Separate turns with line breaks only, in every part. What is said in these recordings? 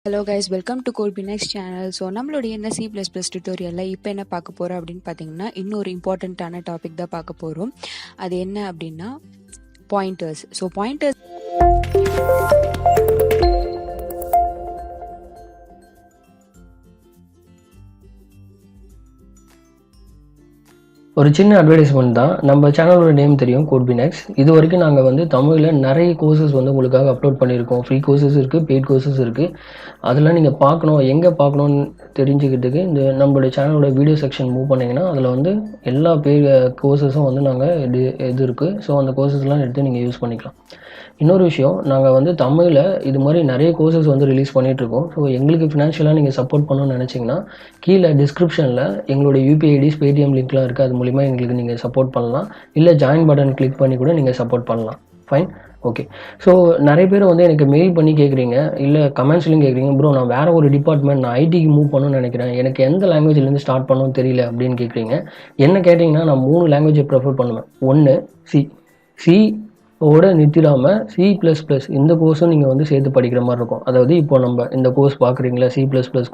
Hello guys, welcome to Codebinx channel. So நம்மளுடைய என்ன C++ டியூட்டோரியலில் இப்போ என்ன பார்க்க போகிறோம் அப்படின்னு பார்த்தீங்கன்னா, இன்னொரு இம்பார்ட்டண்ட்டான டாபிக் தான் பார்க்க போகிறோம். அது என்ன அப்படின்னா பாயிண்டர்ஸ். ஸோ பாயிண்டர்ஸ்
ஒரு சின்ன அட்வர்டைஸ்மெண்ட் தான். நம்ம சேனலோட நேம் தெரியும், Codebinx. இது வரைக்கும் நாங்கள் வந்து தமிழில் நிறைய கோர்சஸ் வந்து உங்களுக்காக அப்லோட் பண்ணியிருக்கோம். ஃப்ரீ கோர்சஸ் இருக்குது, பெய்ட் கோர்சஸ் இருக்குது. அதெல்லாம் நீங்கள் பார்க்கணும், எங்கே பார்க்கணுன்னு தெரிஞ்சுக்கிறதுக்கு இந்த நம்மளுடைய சேனலோட வீடியோ செக்ஷன் மூவ் பண்ணிங்கன்னா அதில் வந்து எல்லா கோர்சஸும் வந்து நாங்கள் இது இருக்குது. ஸோ அந்த கோர்சஸ்லாம் எடுத்து நீங்கள் யூஸ் பண்ணிக்கலாம். இன்னொரு விஷயம், நாங்கள் வந்து தமிழில் இது மாதிரி நிறைய கோர்சஸ் வந்து ரிலீஸ் பண்ணிகிட்ருக்கோம். ஸோ எங்களுக்கு ஃபினான்ஷியலாக நீங்கள் சப்போர்ட் பண்ணணும்னு நினச்சிங்கன்னா கீழே டிஸ்கிரிப்ஷனில் எங்களுடைய யூபிஐ ஐடிஸ், பேடிஎம் லிங்க்லாம் இருக்குது. அது மூலிமா எங்களுக்கு நீங்கள் சப்போர்ட் பண்ணலாம். இல்லை ஜாயின் பட்டன் கிளிக் பண்ணி கூட நீங்கள் சப்போர்ட் பண்ணலாம். Fine, okay. ஸோ நிறைய பேர் வந்து எனக்கு மெயில் பண்ணி கேட்குறீங்க, இல்லை கமெண்ட்ஸ்லையும் கேட்குறீங்க, ப்ரோ நான் வேறு ஒரு டிபார்ட்மெண்ட், நான் ஐடிக்கு மூவ் பண்ணணும்னு நினைக்கிறேன், எனக்கு எந்த லாங்குவேஜ்லேருந்து ஸ்டார்ட் பண்ணணும்னு தெரியல அப்படின்னு கேட்குறீங்க. என்ன கேட்டிங்கன்னா நான் 3 லாங்குவேஜை ப்ரிஃபர் பண்ணுவேன். ஒன்று சி ஓட நிறுத்திடாமல் C++ இந்த கோர்ஸும் நீங்கள் வந்து சேர்த்து படிக்கிற மாதிரி இருக்கும். அதாவது இப்போ நம்ம இந்த கோர்ஸ் பார்க்குறீங்களா, C++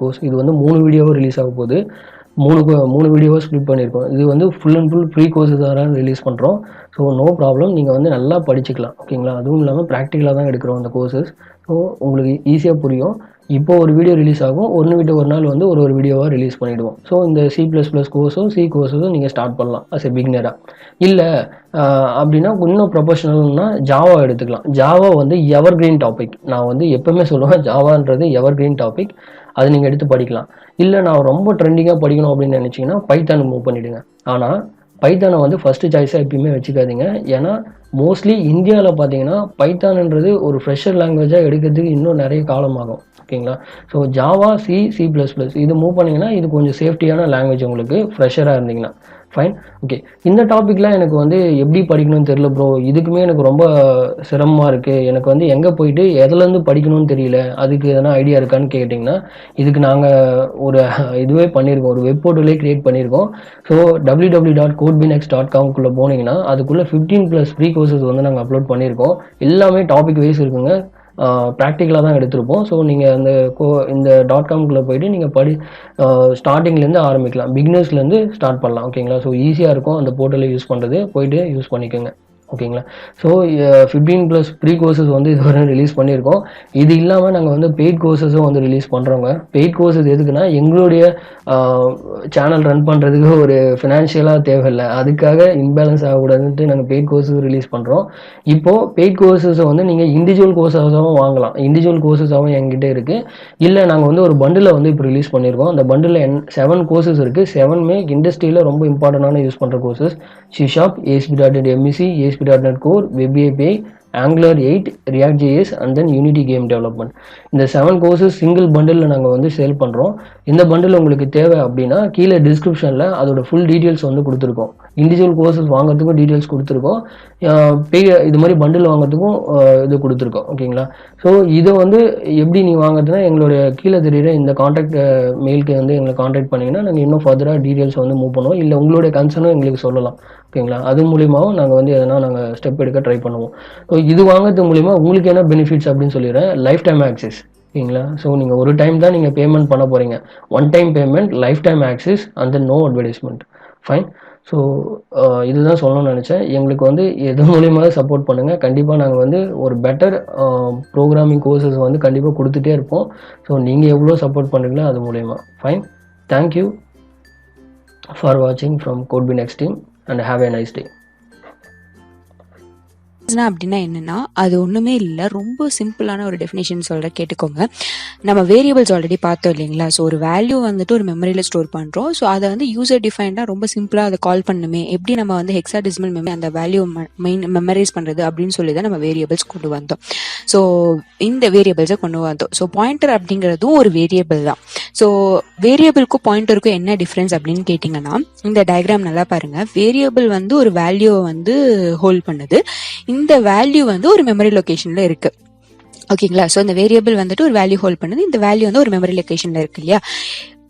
கோர்ஸ், இது வந்து 3 வீடியோவும் ரிலீஸ் ஆக போகுது. 3 வீடியோவை ஸ்ப்ளிட் பண்ணியிருக்கோம். இது வந்து ஃபுல் அண்ட் ஃபுல் ஃப்ரீ கோர்ஸஸாக ரிலீஸ் பண்ணுறோம். ஸோ நோ ப்ராப்ளம், நீங்கள் வந்து நல்லா படிச்சுக்கலாம், ஓகேங்களா. அதுவும் இல்லாமல் ப்ராக்டிக்கலாக தான் எடுக்கிறோம் அந்த கோர்சஸ். ஸோ உங்களுக்கு ஈஸியாக புரியும். இப்போ ஒரு வீடியோ ரிலீஸ் ஆகும், ஒன்று விட்டு ஒரு நாள் வந்து ஒரு வீடியோவாக ரிலீஸ் பண்ணிவிடுவோம். ஸோ இந்த C++ கோர்ஸும் கோர்ஸஸும் நீங்கள் ஸ்டார்ட் பண்ணலாம் அஸ் எ பிகினராக. இல்லை அப்படின்னா இன்னும் ப்ரொஃபஷனல்னா ஜாவா எடுத்துக்கலாம். ஜாவா வந்து எவர் கிரீன் டாபிக். நான் வந்து எப்போவுமே சொல்லுவேன், ஜாவான்றது எவர் கிரீன் டாபிக். அது நீங்கள் எடுத்து படிக்கலாம். இல்லை நான் ரொம்ப ட்ரெண்டிங்காக படிக்கணும் அப்படின்னு நினச்சிங்கன்னா பைத்தானுக்கு மூவ் பண்ணிவிடுங்க. ஆனால் பைத்தானை வந்து ஃபஸ்ட்டு சாய்ஸாக எப்பயுமே வச்சுக்காதீங்க. ஏன்னா மோஸ்ட்லி இந்தியாவில் பார்த்தீங்கன்னா பைத்தான்ன்றது ஒரு ஃப்ரெஷர் லாங்குவேஜாக எடுக்கிறதுக்கு இன்னும் நிறைய காலம் ஆகும், ஓகேங்களா. ஸோ ஜாவா, C++ இது மூவ் பண்ணிங்கன்னா இது கொஞ்சம் சேஃப்டியான லாங்குவேஜ் உங்களுக்கு, ஃப்ரெஷராக இருந்தீங்கன்னா. Fine, okay. இந்த டாப்பிக்லாம் எனக்கு வந்து எப்படி படிக்கணும்னு தெரியல ப்ரோ, இதுக்குமே எனக்கு ரொம்ப சிரமமாக இருக்குது, எனக்கு வந்து எங்கே போயிட்டு எதுலேருந்து படிக்கணும்னு தெரியல, அதுக்கு எதனா ஐடியா இருக்கான்னு கேட்டிங்கன்னா இதுக்கு நாங்கள் ஒரு இதுவே பண்ணியிருக்கோம், ஒரு வெப் போர்ட்டலே க்ரியேட் பண்ணியிருக்கோம். ஸோ www.codebinx.com போனீங்கன்னா அதுக்குள்ளே 15+ ஃப்ரீ கோர்சஸ் வந்து நாங்கள் அப்லோட் பண்ணியிருக்கோம். எல்லாமே டாபிக் வைஸ் இருக்குங்க, ப்ராக்டிக்கலாக தான் எடுத்திருப்போம். ஸோ நீங்கள் இந்த .comக்குள்ளே போய்ட்டு நீங்கள் ஸ்டார்டிங்லேருந்து ஆரம்பிக்கலாம், பிகினர்ஸ்லேருந்து ஸ்டார்ட் பண்ணலாம், ஓகேங்களா. ஸோ ஈஸியாக இருக்கும் அந்த போர்ட்டலை யூஸ் பண்ணுறது, போய்ட்டு யூஸ் பண்ணிக்கோங்க, ஓகேங்களா. ஸோ 15+ ஃப்ரீ கோர்சஸ் வந்து இதுவரை ரிலீஸ் பண்ணியிருக்கோம். இது இல்லாமல் நாங்கள் வந்து பெய்ட் கோர்சஸும் வந்து ரிலீஸ் பண்ணுறோங்க. பெய்ட் கோர்சஸ் எதுக்குன்னா எங்களுடைய சேனல் ரன் பண்ணுறதுக்கு ஒரு ஃபினான்ஷியலாக தேவையில்லை, அதுக்காக இன்பேலன்ஸ் ஆகக்கூடாதுன்ட்டு நாங்கள் பெய்ட் கோர்சஸ் ரிலீஸ் பண்ணுறோம். இப்போது பெய்ட் கோர்சஸை வந்து நீங்கள் இண்டிவிஜுவல் கோர்ஸாகவும் வாங்கலாம். இண்டிவிஜுவல் கோர்சஸாகவும் என்கிட்ட இருக்குது. இல்லை நாங்கள் வந்து ஒரு பண்டில் வந்து இப்போ ரிலீஸ் பண்ணியிருக்கோம். அந்த பண்டில் 7 கோர்சஸ் இருக்குது. 7மே இண்டஸ்ட்ரியில் ரொம்ப இம்பார்ட்டண்டான யூஸ் பண்ணுற courses. C#, ASP.NET MEC, ASP.NET Core, Web API, Angular 8, ReactJS and then Unity Game Development. இந்த 7 கோர்சஸ் சிங்கிள் பண்டிலில் நாங்கள் வந்து சேல் பண்ணுறோம். இந்த பண்டில் உங்களுக்கு தேவை அப்படின்னா கீழே டிஸ்கிரிப்ஷனில் அதோட ஃபுல் டீட்டெயில்ஸ் வந்து கொடுத்துருக்கோம். இண்டிவிஜுவல் கோர்சஸ் வாங்குறதுக்கும் டீட்டெயில்ஸ் கொடுத்துருக்கோம், இது மாதிரி பண்டில் வாங்குறதுக்கும் இது கொடுத்துருக்கோம், ஓகேங்களா. ஸோ இதை வந்து எப்படி நீ வாங்குறதுனா எங்களுடைய கீழே தெரியுற இந்த கான்டாக்ட் மெயிலுக்கு வந்து எங்களை கான்டாக்ட் பண்ணிங்கன்னா நாங்கள் இன்னும் ஃபர்தராக டீட்டெயில்ஸ் வந்து மூவ் பண்ணுவோம். இல்லை உங்களுடைய கன்சர்னும் எங்களுக்கு சொல்லலாம், ஓகேங்களா. அது மூலியமாகவும் நாங்கள் வந்து எதனா நாங்கள் ஸ்டெப் எடுக்க ட்ரை பண்ணுவோம். ஸோ இது வாங்குறது மூலிமா உங்களுக்கு என்ன பெனிஃபிட்ஸ் அப்படின்னு சொல்லிடுறேன். லைஃப் டைம் ஆக்சஸ், ஓகேங்களா. ஸோ நீங்கள் ஒரு டைம் தான் நீங்கள் பேமெண்ட் பண்ண போகிறீங்க, one time payment, lifetime access and then no advertisement. Fine. So இதுதான் சொல்லணும்னு நினச்சேன். எங்களுக்கு வந்து எது மூலியமாக சப்போர்ட் பண்ணுங்கள். கண்டிப்பாக நாங்கள் வந்து ஒரு பெட்டர் ப்ரோக்ராமிங் கோர்சஸ் வந்து கண்டிப்பாக கொடுத்துட்டே இருப்போம். ஸோ நீங்கள் எவ்வளோ சப்போர்ட் பண்ணுறீங்களோ அது மூலயமா. ஃபைன், தேங்க்யூ ஃபார் வாட்சிங் from Codebinx team and have a nice day.
அப்படின்னா என்னன்னா, அது ஒண்ணுமே இல்லை, ரொம்ப சிம்பிளான ஒரு டெஃபினேஷன் சொல்ற, கேட்டுக்கோங்க. நம்ம வேரியபிள்ஸ் ஆல்ரெடி பார்த்தோம் இல்லைங்களா. ஸோ ஒரு வேல்யூ வந்துட்டு ஒரு மெமரியில ஸ்டோர் பண்றோம். ஸோ அதை வந்து யூசர் டிஃபைன்டா ரொம்ப சிம்பிளா அதை கால் பண்ணுமே, எப்படி நம்ம வந்து ஹெக்ஸாடெசிமல் மெமரி அந்த வேல்யூ மெமரைஸ் பண்றது அப்படின்னு சொல்லி தான் நம்ம வேரியபிள்ஸ் கொண்டு வந்தோம். ஸோ இந்த வேரியபிள்ஸை கொண்டு வந்தோம். ஸோ பாயிண்டர் அப்படிங்கிறதும் ஒரு வேரியபிள் தான். ஸோ வேரியபிளுக்கும் பாயிண்டருக்கும் என்ன டிஃபரன்ஸ் அப்படின்னு கேட்டிங்கன்னா, இந்த டயக்ராம் நல்லா பாருங்க. வேரியபிள் வந்து ஒரு வேல்யூவை வந்து ஹோல்ட் பண்ணுது, இந்த வேல்யூ வந்து ஒரு மெமரி லொகேஷன்ல இருக்கு, ஓகேங்களா. ஸோ இந்த வேரியபிள் வந்துட்டு ஒரு வேல்யூ ஹோல்ட் பண்ணுது, இந்த வேல்யூ வந்து ஒரு மெமரி லொகேஷன்ல இருக்கு இல்லையா.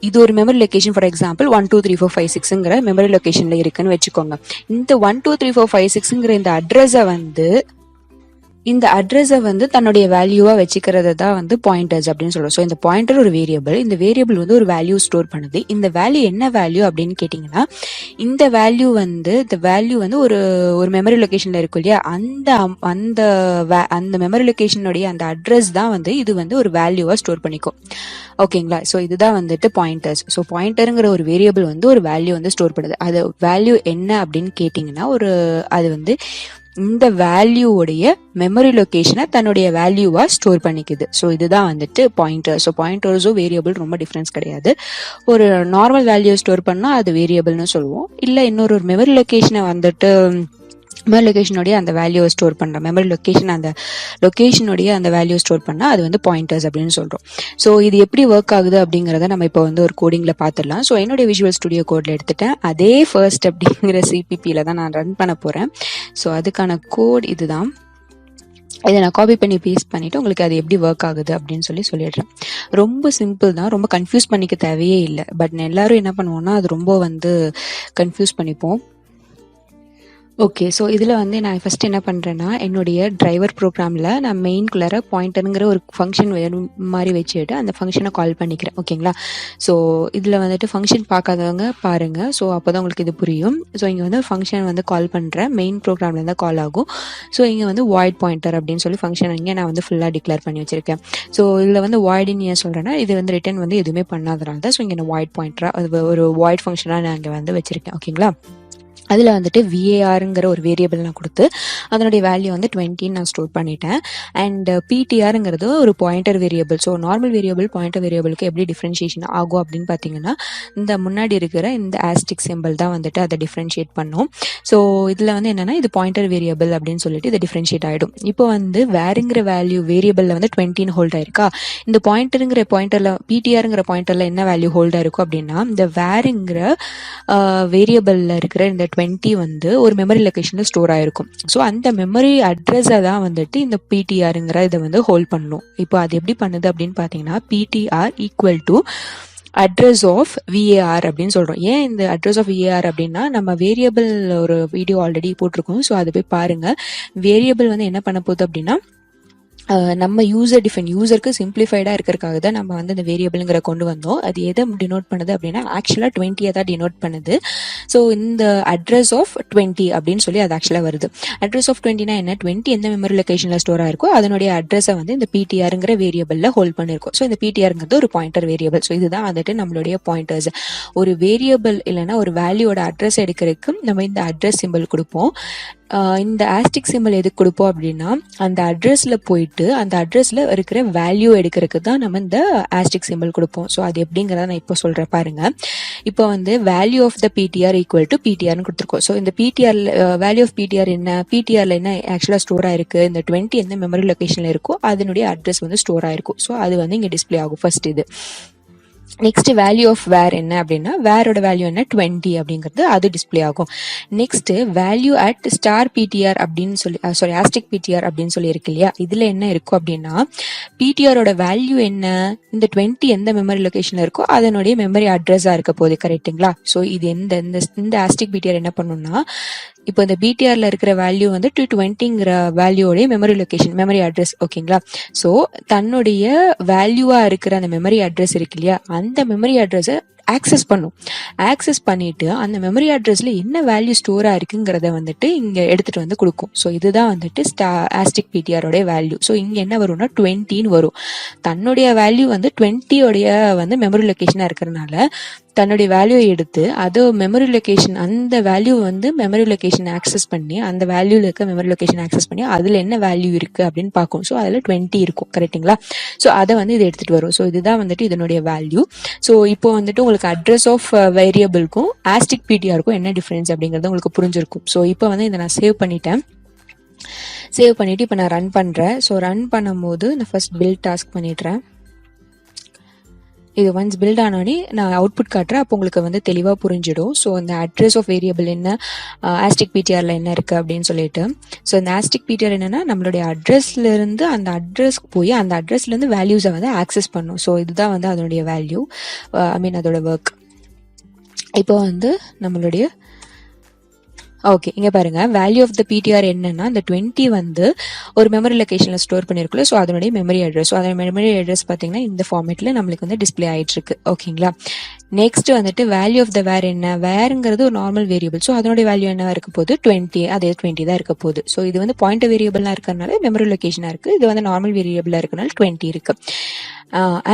இது ஒரு மெமரி லொகேஷன், ஃபார் எக்ஸாம்பிள் 1 2 3 4 5 6ங்கிற மெமரி லொகேஷன்ல இருக்குன்னு வச்சுக்கோங்க. இந்த 1 2 3 4 5 6ங்கிற இந்த அட்ரஸை வந்து இந்த அட்ரஸை வந்து தன்னுடைய வேல்யூவா வச்சுக்கிறது தான் வந்து பாயிண்டர்ஸ் அப்படின்னு சொல்றோம். ஸோ இந்த பாயிண்டர் ஒரு வேரியபிள், இந்த வேரியபிள் வந்து ஒரு வேல்யூ ஸ்டோர் பண்ணுது. இந்த வேல்யூ என்ன வேல்யூ அப்படின்னு கேட்டிங்கன்னா, இந்த வேல்யூ வந்து ஒரு ஒரு மெமரி லொகேஷன்ல இருக்கும் இல்லையா, அந்த மெமரி லொகேஷனுடைய அந்த அட்ரஸ் தான் வந்து இது வந்து ஒரு வேல்யூவா ஸ்டோர் பண்ணிக்கும். ஓகேங்களா? ஸோ இதுதான் வந்துட்டு பாயிண்டர்ஸ். ஸோ பாயிண்டருங்கிற ஒரு வேரியபிள் வந்து ஒரு வேல்யூ வந்து ஸ்டோர் பண்ணுது. அது வேல்யூ என்ன அப்படின்னு கேட்டிங்கன்னா, அது வந்து இந்த வேல்யூவுடைய மெமரி லொகேஷனை தன்னுடைய வேல்யூவா ஸ்டோர் பண்ணிக்குது. ஸோ இதுதான் வந்துட்டு பாயிண்டர். ஸோ பாயிண்டர்ஸும் வேரியபிள் ரொம்ப டிஃப்ரென்ஸ் கிடையாது. ஒரு நார்மல் வேல்யூ ஸ்டோர் பண்ணால் அது வேரியபிள்னு சொல்லுவோம். இல்லை இன்னொரு மெமரி லொகேஷனை வந்துட்டு மெமரி லொகேஷனுடைய அந்த வேல்யூவை ஸ்டோர் பண்ணுற மெமரி லொகேஷனுடைய அந்த வேல்யூ ஸ்டோர் பண்ணால் அது வந்து பாயிண்டர்ஸ் அப்படின்னு சொல்கிறோம். ஸோ இது எப்படி ஒர்க் ஆகுது அப்படிங்கிறத நம்ம இப்போ வந்து ஒரு கோடிங்கில் பார்த்துடலாம். ஸோ என்னுடைய விஷுவல் ஸ்டுடியோ கோடில் எடுத்துட்டேன். அதே ஃபர்ஸ்ட் அப்படிங்கிற சிபிபியில் தான் நான் ரன் பண்ண போகிறேன். ஸோ அதுக்கான கோட் இதுதான். இதை நான் காப்பி பண்ணி பேஸ்ட் பண்ணிவிட்டு உங்களுக்கு அது எப்படி ஒர்க் ஆகுது அப்படின்னு சொல்லிடுறேன். ரொம்ப சிம்பிள் தான், ரொம்ப கன்ஃபியூஸ் பண்ணிக்க தேவையே இல்லை. பட் எல்லாரும் என்ன பண்ணுவோம்னா அது ரொம்ப வந்து கன்ஃபியூஸ் பண்ணிப்போம். ஓகே, ஸோ இதில் வந்து நான் ஃபஸ்ட்டு என்ன பண்ணுறேன்னா, என்னுடைய டிரைவர் ப்ரோக்ராமில் நான் மெயின்குள்ளார பாயிண்டருங்கிற ஒரு ஃபங்க்ஷன் மாதிரி வச்சுட்டு அந்த ஃபங்க்ஷனை கால் பண்ணிக்கிறேன். ஓகேங்களா? ஸோ இதில் வந்துட்டு ஃபங்க்ஷன் பார்க்காதவங்க பாருங்கள். ஸோ அப்போ தான் உங்களுக்கு இது புரியும். ஸோ இங்கே வந்து ஃபங்க்ஷன் வந்து கால் பண்ணுறேன், மெயின் ப்ரோக்ராமில் தான் கால் ஆகும். ஸோ இங்கே வந்து வாய்ட் பாயிண்டர் அப்படின்னு சொல்லி ஃபங்க்ஷன் இங்கே நான் வந்து ஃபுல்லாக டிக்ளேர் பண்ணி வச்சுருக்கேன். ஸோ இதில் வந்து வாய்டுன்னு ஏன் சொல்கிறேன்னா, இது வந்து ரிட்டர்ன் வந்து எதுவுமே பண்ணாதனால தான். ஸோ இங்கே நான் வாய்ட் பாயிண்டராக அது ஒரு வாய்ட் ஃபங்க்ஷனாக நான் இங்கே வந்து வச்சுருக்கேன். ஓகேங்களா? அதில் வந்துட்டு VARங்கிற ஒரு வேரியபிள் நான் கொடுத்து அதனுடைய வேல்யூ வந்து 20 நான் ஸ்டோர் பண்ணிட்டேன். அண்ட் PTRங்கிறது ஒரு pointer variable. So normal variable pointer வேரியபிளுக்கு எப்படி டிஃப்ரென்ஷியேஷன் ஆகும் அப்படின்னு பார்த்தீங்கன்னா, இந்த முன்னாடி இருக்கிற இந்த ஆஸ்டிக் சிம்பிள் தான் வந்துட்டு அதை டிஃப்ரென்ஷியேட் பண்ணும். ஸோ இதில் வந்து என்னென்னா இது பாயிண்டர் வேரியபிள் அப்படின்னு சொல்லிட்டு இது டிஃப்ரென்ஷியேட் ஆகிடும். இப்போ வந்து வேறுங்கிற வேல்யூ வேரியபிளில் வந்து 20 ஹோல்ட் ஆயிருக்கா. இந்த பாயிண்டருங்கிற பாயிண்டரில் PTRங்கிற பாயிண்டரில் என்ன வேல்யூ ஹோல்ட் ஆயிருக்கும் அப்படின்னா, இந்த வேறுங்கிற வேரியபிளில் இருக்கிற இந்த 20 வந்து ஒரு மெமரி லொகேஷனில் ஸ்டோர் ஆயிருக்கும். ஸோ அந்த மெமரி அட்ரஸை தான் வந்துட்டு இந்த PTRங்கிற இதை வந்து ஹோல்ட் பண்ணணும். இப்போ அது எப்படி பண்ணுது அப்படின்னு பார்த்தீங்கன்னா, PTR equal to address of VAR அப்படின்னு சொல்கிறோம். ஏன் இந்த அட்ரஸ் ஆஃப் VAR அப்படின்னா, நம்ம வேரியபிள் ஒரு வீடியோ ஆல்ரெடி போட்டிருக்கோம். ஸோ அதை போய் பாருங்கள். வேரியபிள் வந்து என்ன பண்ண போகுது அப்படின்னா, நம்ம யூசருக்கு சிம்பிளிஃபைடாக இருக்கிறதுக்காக தான் நம்ம வந்து இந்த வேரியபிள்ங்கிற கொண்டு வந்தோம். அது எதை டினோட் பண்ணுது அப்படின்னா, ஆக்சுவலாக 20 தான் டினோட் பண்ணுது. ஸோ இந்த அட்ரஸ் ஆஃப் 20 அப்படின்னு சொல்லி அது ஆக்சுவலாக வருது. அட்ரஸ் ஆஃப் 20னா என்ன, 20 எந்த மெமரி லொகேஷனில் ஸ்டோர் ஆயிருக்கோ அதனுடைய அட்ரஸை வந்து இந்த PTRங்கிற வேரியபிளில் ஹோல்ட் பண்ணியிருக்கோம். ஸோ இந்த PTRங்கிறது ஒரு பாயிண்டர் வேரியபிள். ஸோ இதுதான் வந்துட்டு நம்மளுடைய பாயிண்டர்ஸ். ஒரு வேரியபிள் இல்லைன்னா ஒரு வேல்யூவோட அட்ரஸ் எடுக்கிறதுக்கு நம்ம இந்த அட்ரஸ் சிம்பிள் கொடுப்போம். இந்த ஆஸ்டிக் சிம்பிள் எதுக்கு கொடுப்போம் அப்படின்னா, அந்த அட்ரஸில் போயிட்டு அந்த அட்ரஸில் இருக்கிற வேல்யூ எடுக்கிறதுக்கு தான் நம்ம இந்த ஆஸ்டிக் சிம்பிள் கொடுப்போம். ஸோ அது எப்படிங்கிறத நான் இப்போ சொல்கிறேன் பாருங்கள். இப்போ வந்து value of the PTR equal to PTRன்னு கொடுத்துருக்கோம். ஸோ இந்த வேல்யூ ஆஃப் PTR என்ன, PTRல என்ன ஆக்சுவலாக ஸ்டோர் ஆயிருக்கு, இந்த 20 எந்த மெமரி லொகேஷனில் இருக்கோ அதனுடைய அட்ரஸ் வந்து ஸ்டோர் ஆயிருக்கும். ஸோ அது வந்து இங்கே டிஸ்பிளே ஆகும் ஃபர்ஸ்ட் இது. நெக்ஸ்ட் வேல்யூ ஆஃப் வேர் என்ன அப்படின்னா, வேரோட வேல்யூ என்ன 20 அப்படிங்கிறது அது டிஸ்பிளே ஆகும். Next value at star PTR அப்படின்னு சொல்லி ஆஸ்டிக் PTR அப்படின்னு சொல்லி இருக்கு இல்லையா, இதுல என்ன இருக்கும் அப்படின்னா, PTRோட வேல்யூ என்ன, இந்த 20 எந்த மெமரி லொகேஷன்ல இருக்கோ அதனுடைய மெமரி அட்ரஸா இருக்க போகுது. கரெக்டுங்களா? ஸோ இது இந்த ஆஸ்டிக் PTR என்ன பண்ணும்னா, இப்போ இந்த BTRல இருக்கிற வேல்யூ வந்து 220ங்கிற வேல்யூவோடைய மெமரி அட்ரஸ். ஓகேங்களா? ஸோ தன்னுடைய வேல்யூவா இருக்கிற அந்த மெமரி அட்ரஸ் இருக்கு இல்லையா, அந்த மெமரி அட்ரஸை ஆக்சஸ் பண்ணிட்டு அந்த மெமரி அட்ரஸ்ல என்ன வேல்யூ ஸ்டோர் ஆயிருக்குங்கிறத வந்துட்டு இங்க எடுத்துட்டு வந்து கொடுக்கும். ஸோ இதுதான் வந்துட்டு ஆஸ்டிக் PTRோட வேல்யூ. ஸோ இங்க என்ன வரும்னா 20ன்னு வரும். தன்னுடைய வேல்யூ வந்து 20ோடைய வந்து மெமரி லொகேஷனா இருக்கிறதுனால தன்னுடைய வேல்யூ எடுத்து அது மெமரி லொகேஷன், அந்த வேல்யூ வந்து மெமரி லொகேஷன் ஆக்சஸ் பண்ணி, அந்த வேல்யூல இருக்க மெமரி லொகேஷன் ஆக்சஸ் பண்ணி அதுல என்ன வேல்யூ இருக்கு அப்படின்னு பார்க்கும். ஸோ அதுல 20 இருக்கும். கரெக்டுங்களா? ஸோ அதை வந்து இது எடுத்துட்டு வரும். ஸோ இதுதான் வந்துட்டு இதனுடைய வேல்யூ. ஸோ இப்போ வந்துட்டு உங்களுக்கு அட்ரஸ் ஆஃப் வேரியபிள்க்கும் ஆஸ்டிக் PTRக்கும் என்ன டிஃபரன்ஸ் அப்படிங்கிறது உங்களுக்கு புரிஞ்சிருக்கும். ஸோ இப்போ வந்து இதை நான் சேவ் பண்ணிட்டு இப்போ நான் ரன் பண்றேன். ஸோ ரன் பண்ணும்போது நான் ஃபர்ஸ்ட் பில்ட் டாஸ்க் பண்ணிடுறேன். இது ஒன்ஸ் பில்ட் ஆனோடனே நான் அவுட்புட் காட்டுறேன். அப்போ உங்களுக்கு வந்து தெளிவாக புரிஞ்சிடும். ஸோ இந்த அட்ரஸ் ஆஃப் வேரியபிள் என்ன, ஆஸ்டிக் PTRல என்ன இருக்குது அப்படின்னு சொல்லிட்டு. ஸோ இந்த ஆஸ்டிக் PTR என்னன்னா, நம்மளுடைய அட்ரஸ்லேருந்து அந்த அட்ரஸ்க்கு போய் அந்த அட்ரஸ்லேருந்து வேல்யூஸை வந்து ஆக்சஸ் பண்ணும். ஸோ இதுதான் வந்து அதனுடைய வேல்யூ, அதோட ஒர்க். இப்போ வந்து நம்மளுடைய ஓகே, இங்க பாருங்க வேல்யூ ஆஃப் த பிடிஆர் என்னன்னா இந்த 20 வந்து ஒரு மெமரி லொகேஷன்ல ஸ்டோர் பண்ணிருக்குல்ல. ஸோ அதனுடைய மெமரி அட்ரஸ். ஸோ அதோட மெமரி அட்ரஸ் பார்த்தீங்கன்னா இந்த ஃபார்மேட்ல நம்மளுக்கு வந்து டிஸ்பிளே ஆயிட்டு இருக்கு. ஓகேங்களா. நெக்ஸ்ட் வந்துட்டு வேல்யூ ஆஃப் த வேர் என்ன, வேருங்கிறது ஒரு நார்மல் வேரியபிள். ஸோ அதனுடைய வேல்யூ என்ன இருக்க போகுது, 20. அதே 20 தான் இருக்க போகுது. ஸோ இது வந்து பாயிண்ட் வேரியபிள்லாம் இருக்கிறதுனால மெமரி லொகேஷனா இருக்கு. இது வந்து நார்மல் வேரியபிளா இருக்கனால 20 இருக்கு.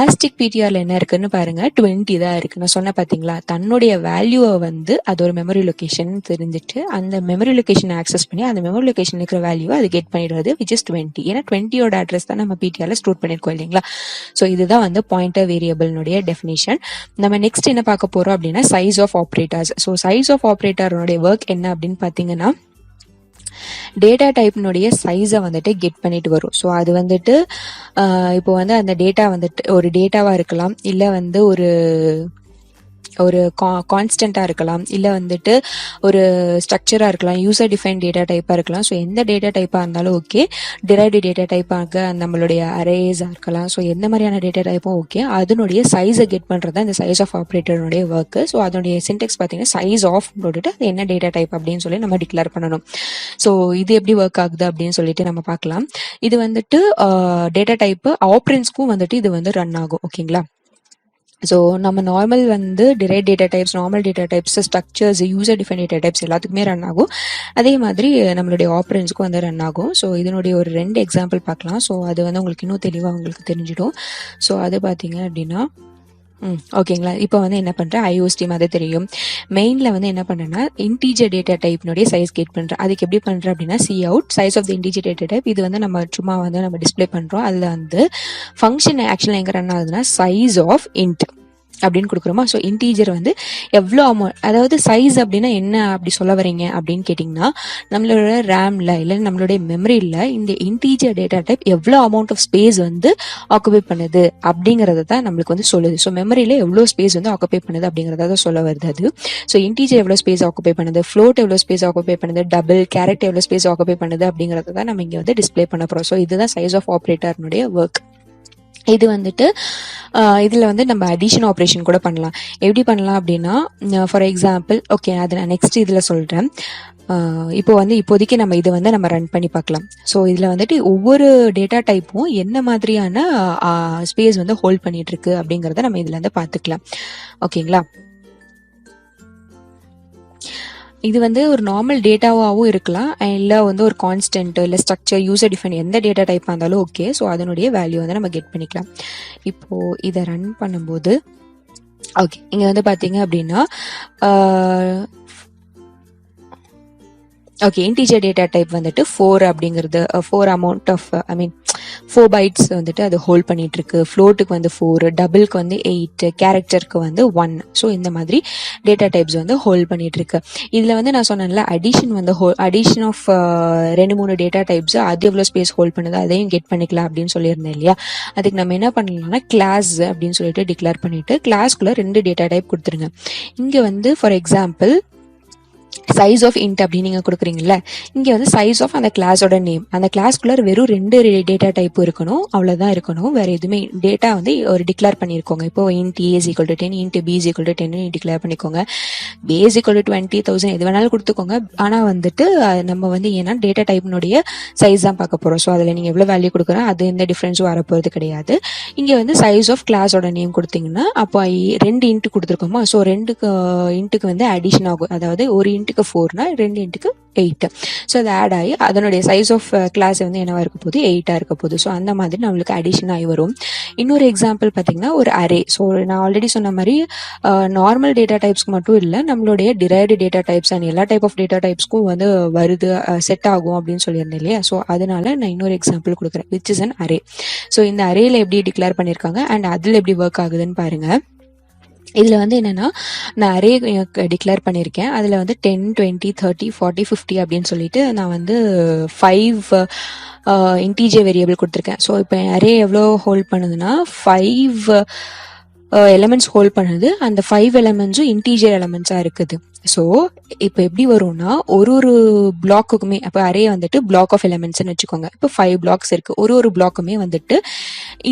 ஆஸ்டிக் பிடிஆர்ல என்ன இருக்குன்னு பாருங்க, 20 தான் இருக்கு. நான் சொன்ன பாத்தீங்களா, தன்னுடைய வேல்யூவை வந்து அது ஒரு மெமரி லொகேஷன் தெரிஞ்சுட்டு அந்த மெமரி லொகேஷன் ஆக்சஸ் பண்ணி அந்த மெமரி லொகேஷன் இருக்கிற வேல்யூவை அது கெட் பண்ணிடுவது, விச் இஸ் 20. ஏன்னா 20யோட அட்ரஸ் தான் நம்ம பிடிஆர்ல ஸ்டோர் பண்ணிருக்கோம் இல்லைங்களா. ஸோ இதுதான் வந்து பாயிண்டர் வேரியபிள்னுடைய டெஃபினிஷன். நம்ம நெக்ஸ்ட் என்ன பார்க்க போறோம் அப்படின்னா size of operators. So size of ஆப்ரேட்டருடைய ஒர்க் என்ன அப்படின்னு பாத்தீங்கன்னா டேட்டா டைப்னுடைய சைஸை வந்துட்டு கெட் பண்ணிட்டு வரும். ஸோ அது வந்துட்டு இப்போ வந்து அந்த டேட்டா வந்துட்டு ஒரு டேட்டாவா இருக்கலாம், இல்லை வந்து ஒரு கான்ஸ்டன்டா இருக்கலாம், இல்ல வந்துட்டு ஒரு ஸ்ட்ரக்சரா இருக்கலாம், யூசர் டிஃபைன் டேட்டா டைப்பா இருக்கலாம். ஸோ எந்த டேட்டா டைப்பா இருந்தாலும் ஓகே. டிரைவ்டு டேட்டா டைப்பாக நம்மளுடைய அரேஸா இருக்கலாம். ஸோ எந்த மாதிரியான டேட்டா டைப்பும் ஓகே. அதனுடைய சைஸை கெட் பண்றது இந்த சைஸ் ஆஃப் ஆப்ரேட்டருடைய ஒர்க். ஸோ அதனுடைய சின்டெக்ஸ் பார்த்தீங்கன்னா சைஸ் ஆஃப் போட்டுட்டு அது என்ன டேட்டா டைப் அப்படின்னு சொல்லி நம்ம டிக்ளேர் பண்ணணும். ஸோ இது எப்படி ஒர்க் ஆகுது அப்படின்னு சொல்லிட்டு நம்ம பார்க்கலாம். இது வந்துட்டு டேட்டா டைப் ஆப்ரன்ஸ்க்கும் வந்துட்டு இது வந்து ரன் ஆகும். ஓகேங்களா. ஸோ நம்ம நார்மல் வந்து drive data types, normal data types, structures, user define data types எல்லாத்துக்குமே ரன் ஆகும். அதே மாதிரி நம்மளுடைய ஆப்ரன்ஸ்க்கும் வந்து ரன் ஆகும். ஸோ இதனுடைய ஒரு 2 எக்ஸாம்பிள் பார்க்கலாம். ஸோ அது வந்து உங்களுக்கு இன்னும் தெளிவாக உங்களுக்கு தெரிஞ்சிடும். ஸோ அது பார்த்தீங்க அப்படின்னா ஓகேங்களா. இப்போ வந்து என்ன பண்ணுறேன், ஐஓஎஸ்டி மாதிரி தெரியும். மெயினில் வந்து என்ன பண்ணுறேன்னா இன்டீஜர் டேட்டா டைப்னுடைய சைஸ் கெட் பண்ணுறேன். அதுக்கு எப்படி பண்ணுறேன் அப்படின்னா cout size of the integer data type. இது வந்து நம்ம சும்மா வந்து நம்ம டிஸ்பிளே பண்ணுறோம். அதில் வந்து ஃபங்க்ஷன் ஆக்சுவலாக எங்கே ரன் ஆகுதுன்னா சைஸ் ஆஃப் இன்ட் அப்படின்னு கொடுக்குறோமா. ஸோ இன்டீஜர் வந்து எவ்வளோ அமௌண்ட், அதாவது சைஸ் அப்படின்னா என்ன அப்படி சொல்ல வரீங்க அப்படின்னு கேட்டிங்கன்னா நம்மளோட ரேமில் இல்லை நம்மளுடைய மெமரியில் இந்த இன்டீஜர் டேட்டா டைப் எவ்வளோ அமௌண்ட் ஆஃப் ஸ்பேஸ் வந்து ஆக்குபை பண்ணுது அப்படிங்கிறத தான் நம்மளுக்கு வந்து சொல்லுது. ஸோ மெமரியில் எவ்வளோ ஸ்பேஸ் வந்து ஆக்குபை பண்ணுது அப்படிங்கிறத தான் சொல்ல வருது அது. ஸோ இன்டீஜர் எவ்வளோ ஸ்பேஸ் ஆக்குபை பண்ணுது, ஃப்ளோட் எவ்வளோ ஸ்பேஸ் ஆக்குபை பண்ணுது, டபுள் கேரக்டர் எவ்வளோ ஸ்பேஸ் ஆக்குபை பண்ணுது அப்படிங்கிறத தான் நம்ம இங்கே வந்து டிஸ்பிளே பண்ண போகிறோம். ஸோ இதுதான் சைஸ் ஆஃப் ஆப்ரேட்டர்னுடைய ஒர்க். இது வந்துட்டு இதில் வந்து நம்ம அடிஷன் ஆப்ரேஷன் கூட பண்ணலாம். எப்படி பண்ணலாம் அப்படின்னா ஃபார் எக்ஸாம்பிள் ஓகே அது நான் நெக்ஸ்ட் இதில் சொல்கிறேன். இப்போ வந்து இப்போதைக்கு நம்ம இதை வந்து நம்ம ரன் பண்ணி பார்க்கலாம். ஸோ இதில் வந்துட்டு ஒவ்வொரு டேட்டா டைப்பும் என்ன மாதிரியான ஸ்பேஸ் வந்து ஹோல்ட் பண்ணிட்டு இருக்கு அப்படிங்கிறத நம்ம இதில் வந்து பார்த்துக்கலாம். ஓகேங்களா. இது வந்து ஒரு நார்மல் டேட்டாவாகவும் இருக்கலாம், இல்லை வந்து ஒரு கான்ஸ்டன்ட் இல்லை ஸ்ட்ரக்சர் யூசர் டிஃபைன் எந்த டேட்டா டைப்பாக இருந்தாலும் ஓகே. ஸோ அதனுடைய வேல்யூ வந்து நம்ம கெட் பண்ணிக்கலாம். இப்போது இதை ரன் பண்ணும்போது ஓகே இங்கே வந்து பார்த்தீங்க அப்படின்னா ஓகே இன்டீஜர் டேட்டா டைப் வந்துட்டு 4 அப்படிங்கிறது 4 அமௌண்ட் ஆஃப் 4 பைட்ஸ் வந்துட்டு அது ஹோல்ட் பண்ணிட்டு இருக்கு. ஃப்ளோட்டுக்கு வந்து 4, டபுளுக்கு வந்து 8, கேரக்டருக்கு வந்து 1. ஸோ இந்த மாதிரி டேட்டா டைப்ஸ் வந்து ஹோல்ட் பண்ணிட்டு இருக்கு. இதில் வந்து நான் சொன்னேன்ல அடிஷன் வந்து அடிஷன் ஆஃப் 2-3 டேட்டா டைப்ஸ் அது எவ்வளோ ஸ்பேஸ் ஹோல்ட் பண்ணுது அதையும் கெட் பண்ணிக்கலாம் அப்படின்னு சொல்லியிருந்தேன் இல்லையா. அதுக்கு நம்ம என்ன பண்ணலாம்னா கிளாஸ் அப்படின்னு சொல்லிட்டு டிக்ளேர் பண்ணிட்டு கிளாஸ்க்குள்ள 2 டேட்டா டைப் கொடுத்துருங்க. இங்கே வந்து for example size of int அப்படின்னு நீங்கள் கொடுக்குறீங்கல்ல, இங்கே வந்து சைஸ் ஆஃப் அந்த கிளாஸோட நேம். அந்த கிளாஸ்க்குள்ள வெறும் 2 டேட்டா டைப் இருக்கணும், அவ்வளோதான் இருக்கணும். வேறு எதுவுமே டேட்டா வந்து ஒரு டிக்ளேர் பண்ணியிருக்கோங்க. இப்போ இன்ட் ஏ = 10, இன்ட் பி = 10 டிக்ளேர் பண்ணிக்கோங்க. பே = 20,000 எது வேணாலும் கொடுத்துக்கோங்க. ஆனால் வந்துட்டு நம்ம வந்து ஏன்னா டேட்டா டைப்னுடைய சைஸ் தான் பார்க்க போகிறோம். ஸோ அதில் நீங்கள் எவ்வளோ வேல்யூ கொடுக்குறோம் அது எந்த டிஃப்ரென்ஸும் வரப்போகிறது கிடையாது. இங்கே வந்து சைஸ் ஆஃப் கிளாஸோட நேம் கொடுத்தீங்கன்னா அப்போ 2 இன்ட்டு கொடுத்துருக்கோமா. ஸோ 2 இன்ட்டுக்கு வந்து அடிஷன் ஆகும். அதாவது ஒரு இன்ட்டுக்கு 4னா 2 இன்ட்டுக்கு 8. ஸோ அது ஆட் ஆகி அதனுடைய சைஸ் ஆஃப் கிளாஸ் வந்து என்னவா இருக்க போகுது, 8ஆக இருக்க போகுது. ஸோ அந்த மாதிரி நம்மளுக்கு அடிஷன் ஆகி வரும். இன்னொரு எக்ஸாம்பிள் பார்த்தீங்கன்னா ஒரு அரே. ஸோ நான் ஆல்ரெடி சொன்ன மாதிரி நார்மல் டேட்டா டைப்ஸ்க்கு மட்டும் இல்லை நம்மளுடைய டிரைவ்டு டேட்டா டைப்ஸ் அண்ட் எல்லா டைப் ஆஃப் டேட்டா டைப்ஸ்க்கும் வந்து வருது செட் ஆகும் அப்படின்னு சொல்லியிருந்தேன் இல்லையா. ஸோ அதனால நான் இன்னொரு எக்ஸாம்பிள் கொடுக்குறேன் which is an array. So இந்த அரேல எப்படி டிக்ளேர் பண்ணியிருக்காங்க அண்ட் அதில் எப்படி ஒர்க் ஆகுதுன்னு பாருங்க. இதில் வந்து என்னென்னா நான் அரே டிக்ளேர் பண்ணியிருக்கேன். அதில் வந்து 10, 20, 30, 40, 50 அப்படின்னு சொல்லிட்டு நான் வந்து 5 இன்டீஜர் வேரியபிள் கொடுத்துருக்கேன். ஸோ இப்போ அரே எவ்வளோ ஹோல்ட் பண்ணுதுன்னா 5 எலமெண்ட்ஸ் ஹோல்ட் பண்ணுது. அந்த 5 எலமெண்ட்ஸும் இன்டீஜர் எலமெண்ட்ஸாக இருக்குது. ஸோ இப்போ எப்படி வரும்னா ஒரு பிளாக்குக்குமே அப்போ அரே வந்துட்டு பிளாக் ஆஃப் எலமெண்ட்ஸ்ன்னு வச்சுக்கோங்க. இப்போ 5 பிளாக்ஸ் இருக்குது. ஒரு பிளாக்குமே வந்துட்டு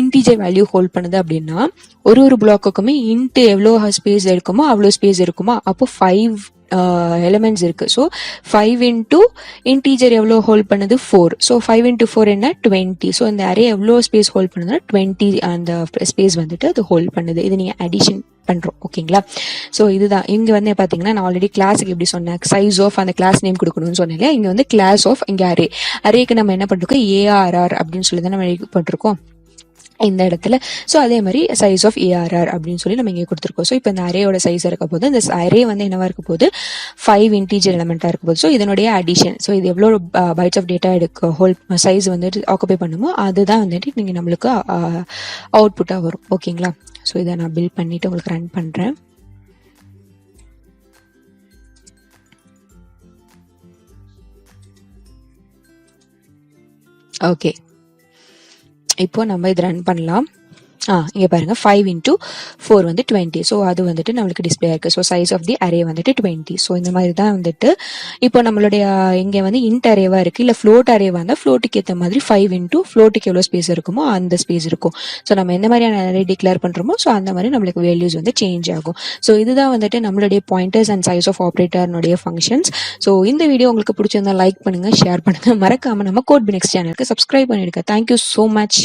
இன்டீஜர் வேல்யூ ஹோல்ட் பண்ணுது அப்படின்னா ஒரு பிளாக்குக்குமே இன்ட்டு எவ்வளோ ஸ்பேஸ் இருக்குமோ அவ்வளோ ஸ்பேஸ் இருக்குமா. அப்போ 5 எலிமெண்ட்ஸ் இருக்கு. ஸோ 5 இன்டூ இன்டீஜர் எவ்வளோ ஹோல்ட் பண்ணுது 4. ஸோ 5 இன்டூ 4 என்ன 20. ஸோ இந்த அரே எவ்வளோ ஸ்பேஸ் ஹோல்ட் பண்ணுதுன்னா 20 அந்த ஸ்பேஸ் வந்துட்டு அது ஹோல்ட் பண்ணுது. இது நீங்கள் அடிஷன் பண்றோம். ஓகேங்களா? ஸோ இதுதான் இங்க வந்து பாத்தீங்கன்னா நான் ஆல்ரெடி கிளாஸுக்கு எப்படி சொன்னேன், சைஸ் ஆஃப் அந்த கிளாஸ் நேம் கொடுக்கணும்னு சொன்னேன் இல்லையா, இங்க வந்து கிளாஸ் ஆஃப் இங்க அரேக்கு நம்ம என்ன பண்ணிருக்கோம், ARR அப்படின்னு சொல்லி தான் நம்ம போட்டிருக்கோம் இந்த இடத்துல. ஸோ அதே மாதிரி சைஸ் ஆஃப் ARR அப்படின்னு சொல்லி நம்ம இங்கே கொடுத்துருக்கோம். ஸோ இப்போ இந்த அரேயோட சைஸ் இருக்க போது இந்த அரே வந்து என்னவா இருக்க போது 5 இன்டீஜர் எலிமெண்ட்டாக இருக்க போது. ஸோ இதனுடைய அடிஷன், ஸோ இது எவ்வளோ பைட்ஸ் ஆஃப் டேட்டா எடுக்க ஹோல் சைஸ் வந்துட்டு ஆக்குபை பண்ணுமோ அதுதான் வந்துட்டு நீங்கள் நம்மளுக்கு அவுட்புட்டாக வரும். ஓகேங்களா? ஸோ இதை நான் பில்ட் பண்ணிட்டு உங்களுக்கு ரன் பண்ணுறேன். ஓகே, இப்போ நம்ம இது ரன் பண்ணலாம். இங்கே பாருங்க 5 இன்டூ 4 வந்து 20. ஸோ அது வந்துட்டு நம்மளுக்கு டிஸ்பிளே இருக்கு. So size of the array வந்துட்டு 20. ஸோ இந்த மாதிரி தான் வந்துட்டு இப்போ நம்மளுடைய இங்கே வந்து இன்ட் அரேவா இருக்கு, இல்லை ஃப்ளோட் அரேவா இருந்தால் ஃப்ளோட்டுக்கு ஏற்ற மாதிரி 5 இன்டூ ஃப்ளோட்டுக்கு எவ்வளோ ஸ்பேஸ் இருக்குமோ அந்த ஸ்பேஸ் இருக்கும். ஸோ நம்ம எந்த மாதிரியான அரே டிக்ளேர் பண்ணுறோமோ ஸோ அந்த மாதிரி நம்மளுக்கு வேல்யூஸ் வந்து சேஞ்ச் ஆகும். ஸோ இதுதான் வந்துட்டு நம்மளுடைய பாயிண்டர்ஸ் அண்ட் சைஸ் ஆஃப் ஆப்ரேட்டர்னுடைய ஃபங்க்ஷன்ஸ். ஸோ இந்த வீடியோ உங்களுக்கு பிடிச்சிருந்தா லைக் பண்ணுங்க, ஷேர் பண்ணுங்க, மறக்காம நம்ம கோட்பினெக்ஸ் சேனலுக்கு சப்ஸ்கிரைப் பண்ணிடுங்க. Thank you so much.